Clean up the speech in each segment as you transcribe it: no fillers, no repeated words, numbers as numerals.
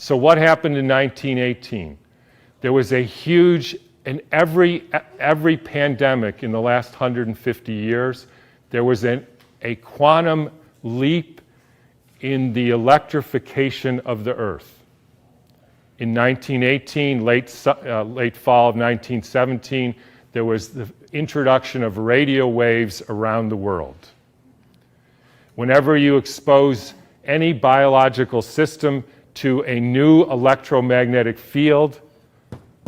So what happened in 1918? There was a huge, in every pandemic in the last 150 years, there was a quantum leap in the electrification of the Earth. In 1918, late fall of 1917, there was the introduction of radio waves around the world. Whenever you expose any biological system to a new electromagnetic field,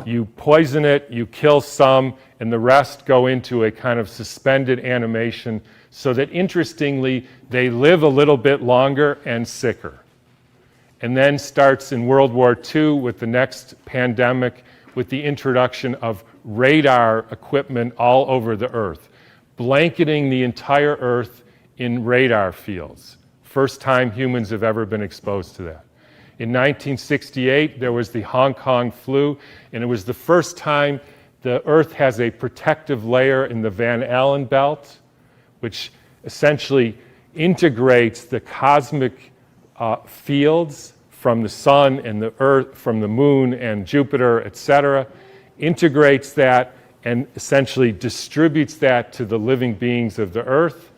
you poison it, you kill some, and the rest go into a kind of suspended animation so that, interestingly, they live a little bit longer and sicker. And then starts in World War II with the next pandemic with the introduction of radar equipment all over the Earth, blanketing the entire Earth in radar fields. First time humans have ever been exposed to that. In 1968, there was the Hong Kong flu, and it was the first time the Earth has a protective layer in the Van Allen belt, which essentially integrates the cosmic fields from the sun and the Earth, from the moon and Jupiter, etc., integrates that and essentially distributes that to the living beings of the Earth.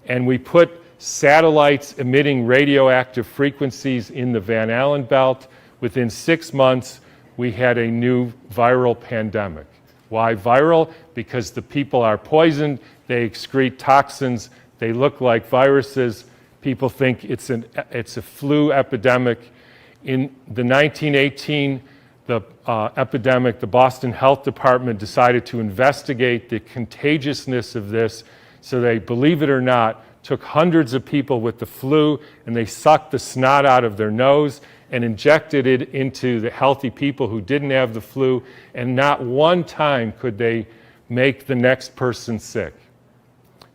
And we put satellites emitting radioactive frequencies in the Van Allen belt. Within 6 months, we had a new viral pandemic. Why viral? Because the people are poisoned, they excrete toxins, they look like viruses. People think it's a flu epidemic. In the 1918 epidemic, the Boston Health Department decided to investigate the contagiousness of this. So they, believe it or not, took hundreds of people with the flu and they sucked the snot out of their nose and injected it into the healthy people who didn't have the flu, and not one time could they make the next person sick.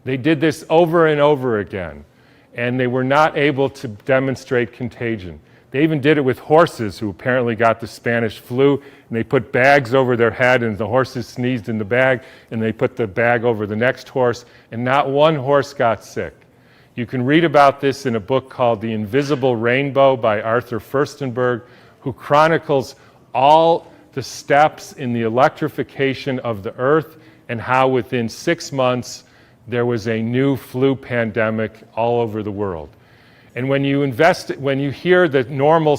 They did this over and over again, and they were not able to demonstrate contagion. They even did it with horses who apparently got the Spanish flu, and they put bags over their head, and the horses sneezed in the bag, and they put the bag over the next horse, and not one horse got sick. You can read about this in a book called The Invisible Rainbow by Arthur Furstenberg, who chronicles all the steps in the electrification of the Earth and how within 6 months there was a new flu pandemic all over the world. And when you hear the normal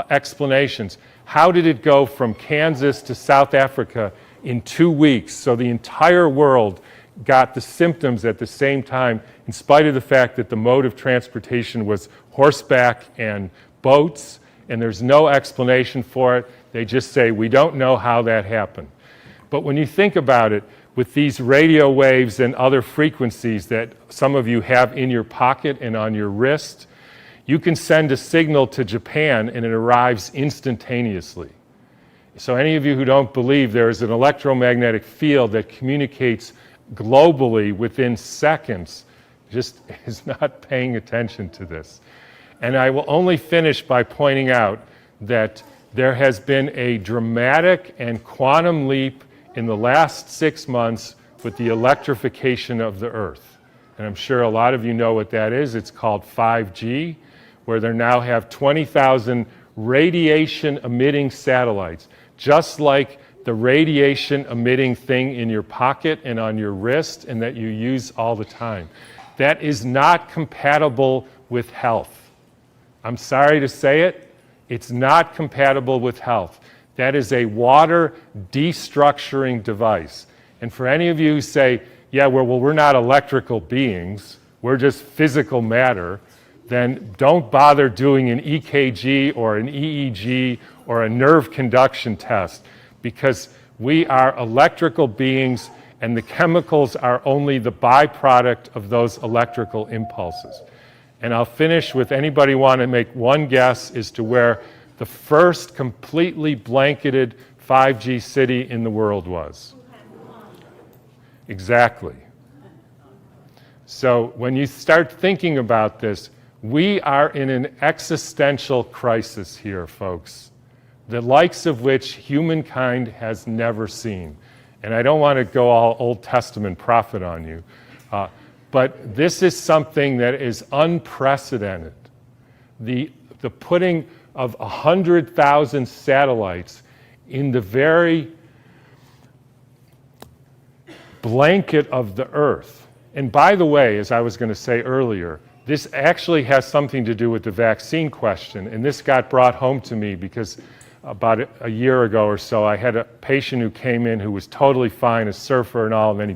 explanations, how did it go from Kansas to South Africa in 2 weeks? So the entire world got the symptoms at the same time, in spite of the fact that the mode of transportation was horseback and boats, and there's no explanation for it. They just say, we don't know how that happened. But when you think about it, with these radio waves and other frequencies that some of you have in your pocket and on your wrist, you can send a signal to Japan and it arrives instantaneously. So any of you who don't believe, there is an electromagnetic field that communicates globally within seconds, just is not paying attention to this. And I will only finish by pointing out that there has been a dramatic and quantum leap in the last 6 months with the electrification of the Earth. And I'm sure a lot of you know what that is. It's called 5G, where they now have 20,000 radiation-emitting satellites, just like the radiation-emitting thing in your pocket and on your wrist and that you use all the time. That is not compatible with health. I'm sorry to say it, it's not compatible with health. That is a water destructuring device. And for any of you who say, yeah, well, we're not electrical beings, we're just physical matter, then don't bother doing an EKG or an EEG or a nerve conduction test, because we are electrical beings and the chemicals are only the byproduct of those electrical impulses. And I'll finish with, anybody want to make one guess as to where the first completely blanketed 5G city in the world was? Exactly. So when you start thinking about this, we are in an existential crisis here, folks, the likes of which humankind has never seen. And I don't want to go all Old Testament prophet on you, but this is something that is unprecedented. The putting of 100,000 satellites in the very blanket of the Earth. And by the way, as I was going to say earlier, this actually has something to do with the vaccine question, and this got brought home to me because about a year ago or so, I had a patient who came in who was totally fine, a surfer and all, and then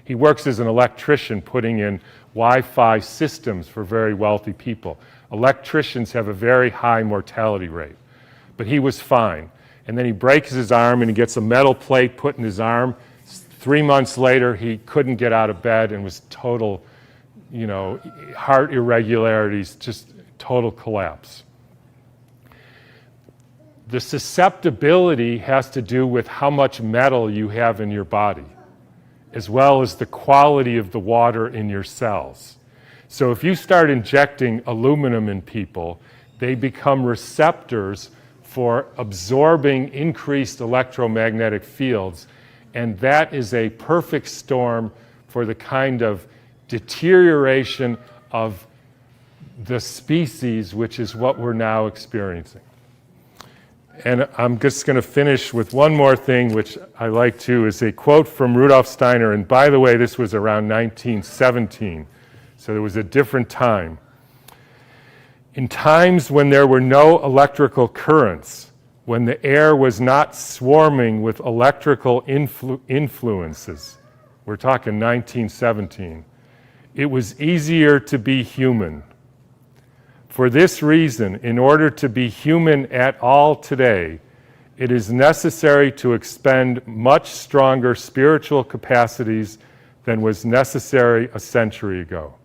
he works as an electrician putting in Wi-Fi systems for very wealthy people. Electricians have a very high mortality rate, but he was fine. And then he breaks his arm and he gets a metal plate put in his arm. 3 months later, he couldn't get out of bed and was total, heart irregularities, just total collapse. The susceptibility has to do with how much metal you have in your body, as well as the quality of the water in your cells. So if you start injecting aluminum in people, they become receptors for absorbing increased electromagnetic fields, and that is a perfect storm for the kind of deterioration of the species, which is what we're now experiencing. And I'm just going to finish with one more thing, which I like too, is a quote from Rudolf Steiner. And by the way, this was around 1917, so there was a different time. In times when there were no electrical currents, when the air was not swarming with electrical influences, we're talking 1917, it was easier to be human. For this reason, in order to be human at all today, it is necessary to expend much stronger spiritual capacities than was necessary a century ago.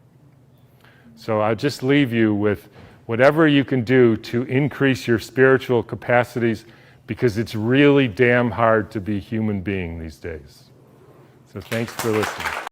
So I'll just leave you with whatever you can do to increase your spiritual capacities, because it's really damn hard to be a human being these days. So thanks for listening.